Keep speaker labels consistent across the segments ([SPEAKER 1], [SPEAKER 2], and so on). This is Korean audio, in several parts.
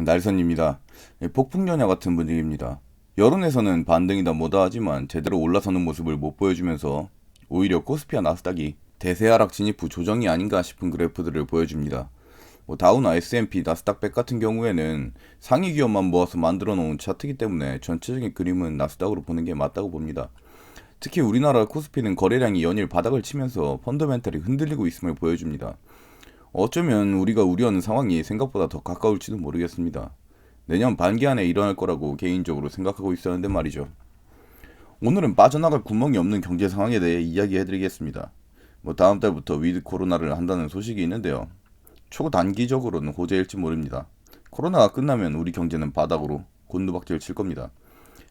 [SPEAKER 1] 날선입니다. 폭풍전야 같은 분위기입니다. 여론에서는 반등이다 뭐다 하지만 제대로 올라서는 모습을 못 보여주면서 오히려 코스피와 나스닥이 대세 하락 진입 후 조정이 아닌가 싶은 그래프들을 보여줍니다. 다우나 S&P, 나스닥 100 같은 경우에는 상위 기업만 모아서 만들어 놓은 차트이기 때문에 전체적인 그림은 나스닥으로 보는 게 맞다고 봅니다. 특히 우리나라 코스피는 거래량이 연일 바닥을 치면서 펀더멘탈이 흔들리고 있음을 보여줍니다. 어쩌면 우리가 우려하는 상황이 생각보다 더 가까울지도 모르겠습니다. 내년 반기 안에 일어날 거라고 개인적으로 생각하고 있었는데 말이죠. 오늘은 빠져나갈 구멍이 없는 경제 상황에 대해 이야기해드리겠습니다. 다음 달부터 위드 코로나를 한다는 소식이 있는데요. 초단기적으로는 호재일지 모릅니다. 코로나가 끝나면 우리 경제는 바닥으로 곤두박질 칠 겁니다.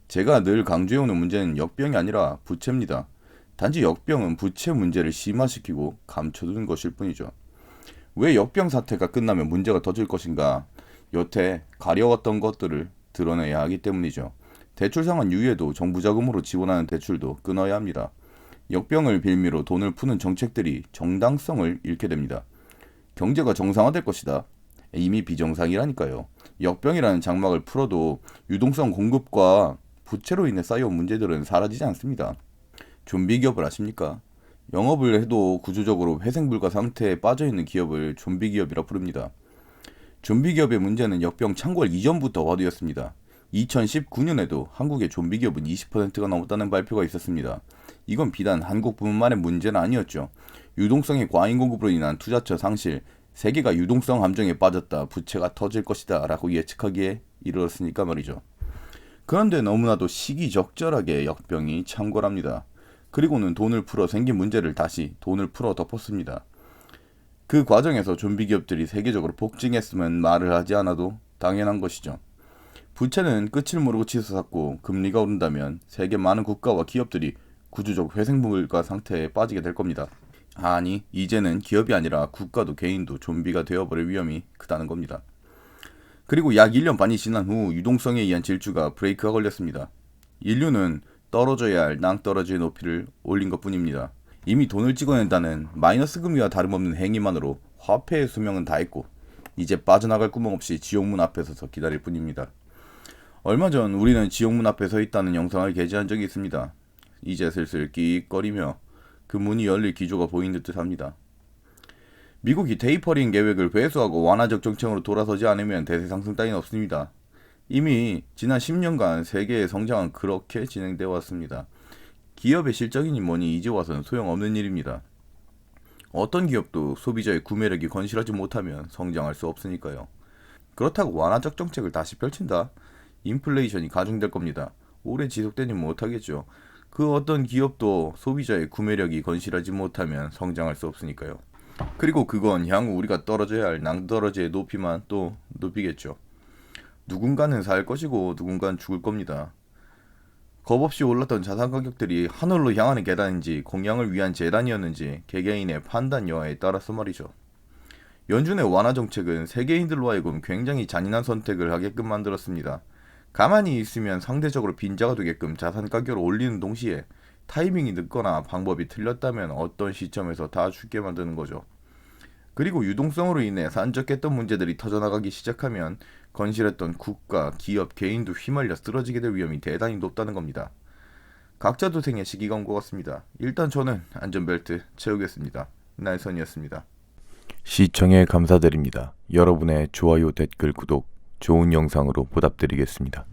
[SPEAKER 1] 제가 늘 강조해오는 문제는 역병이 아니라 부채입니다. 단지 역병은 부채 문제를 심화시키고 감춰두는 것일 뿐이죠. 왜 역병 사태가 끝나면 문제가 터질 것인가? 여태 가려웠던 것들을 드러내야 하기 때문이죠. 대출 상환 유예도 정부 자금으로 지원하는 대출도 끊어야 합니다. 역병을 빌미로 돈을 푸는 정책들이 정당성을 잃게 됩니다. 경제가 정상화될 것이다. 이미 비정상이라니까요. 역병이라는 장막을 풀어도 유동성 공급과 부채로 인해 쌓여온 문제들은 사라지지 않습니다. 좀비 기업을 아십니까? 영업을 해도 구조적으로 회생불가 상태에 빠져있는 기업을 좀비 기업이라 부릅니다. 좀비 기업의 문제는 역병 창궐 이전부터 화두였습니다. 2019년에도 한국의 좀비 기업은 20%가 넘었다는 발표가 있었습니다. 이건 비단 한국뿐만의 문제는 아니었죠. 유동성의 과잉 공급으로 인한 투자처 상실, 세계가 유동성 함정에 빠졌다, 부채가 터질 것이다 라고 예측하기에 이르렀으니까 말이죠. 그런데 너무나도 시기적절하게 역병이 창궐합니다. 그리고는 돈을 풀어 생긴 문제를 다시 돈을 풀어 덮었습니다. 그 과정에서 좀비 기업들이 세계적으로 폭증했으면 말을 하지 않아도 당연한 것이죠. 부채는 끝을 모르고 치솟았고 금리가 오른다면 세계 많은 국가와 기업들이 구조적 회생불가 상태에 빠지게 될 겁니다. 아니, 이제는 기업이 아니라 국가도 개인도 좀비가 되어버릴 위험이 크다는 겁니다. 그리고 약 1년 반이 지난 후 유동성에 의한 질주가 브레이크가 걸렸습니다. 인류는 떨어져야 할 낭떠러지의 높이를 올린 것뿐입니다. 이미 돈을 찍어낸다는 마이너스 금리와 다름없는 행위만으로 화폐의 수명은 다했고 이제 빠져나갈 구멍 없이 지옥문 앞에 서서 기다릴 뿐입니다. 얼마 전 우리는 지옥문 앞에 서 있다는 영상을 게재한 적이 있습니다. 이제 슬슬 끽거리며 그 문이 열릴 기조가 보이는 듯 합니다. 미국이 테이퍼링 계획을 회수하고 완화적 정책으로 돌아서지 않으면 대세 상승 따윈 없습니다. 이미 지난 10년간 세계의 성장은 그렇게 진행되어 왔습니다. 기업의 실적이니 뭐니 이제 와서는 소용없는 일입니다. 어떤 기업도 소비자의 구매력이 건실하지 못하면 성장할 수 없으니까요. 그렇다고 완화적 정책을 다시 펼친다? 인플레이션이 가중될 겁니다. 오래 지속되지 못하겠죠. 그 어떤 기업도 소비자의 구매력이 건실하지 못하면 성장할 수 없으니까요. 그리고 그건 향후 우리가 떨어져야 할 낭떠러지의 높이만 또 높이겠죠. 누군가는 살 것이고 누군가는 죽을 겁니다. 겁없이 올랐던 자산 가격들이 하늘로 향하는 계단인지 공양을 위한 재단이었는지 개개인의 판단 여하에 따라서 말이죠. 연준의 완화 정책은 세계인들로 하여금 굉장히 잔인한 선택을 하게끔 만들었습니다. 가만히 있으면 상대적으로 빈자가 되게끔 자산 가격을 올리는 동시에 타이밍이 늦거나 방법이 틀렸다면 어떤 시점에서 다 죽게 만드는 거죠. 그리고 유동성으로 인해 산적했던 문제들이 터져나가기 시작하면 건실했던 국가, 기업, 개인도 휘말려 쓰러지게 될 위험이 대단히 높다는 겁니다. 각자 도생의 시기가 온 것 같습니다. 일단 저는 안전벨트 채우겠습니다. 날선이었습니다.
[SPEAKER 2] 시청에 감사드립니다. 여러분의 좋아요, 댓글, 구독, 좋은 영상으로 보답드리겠습니다.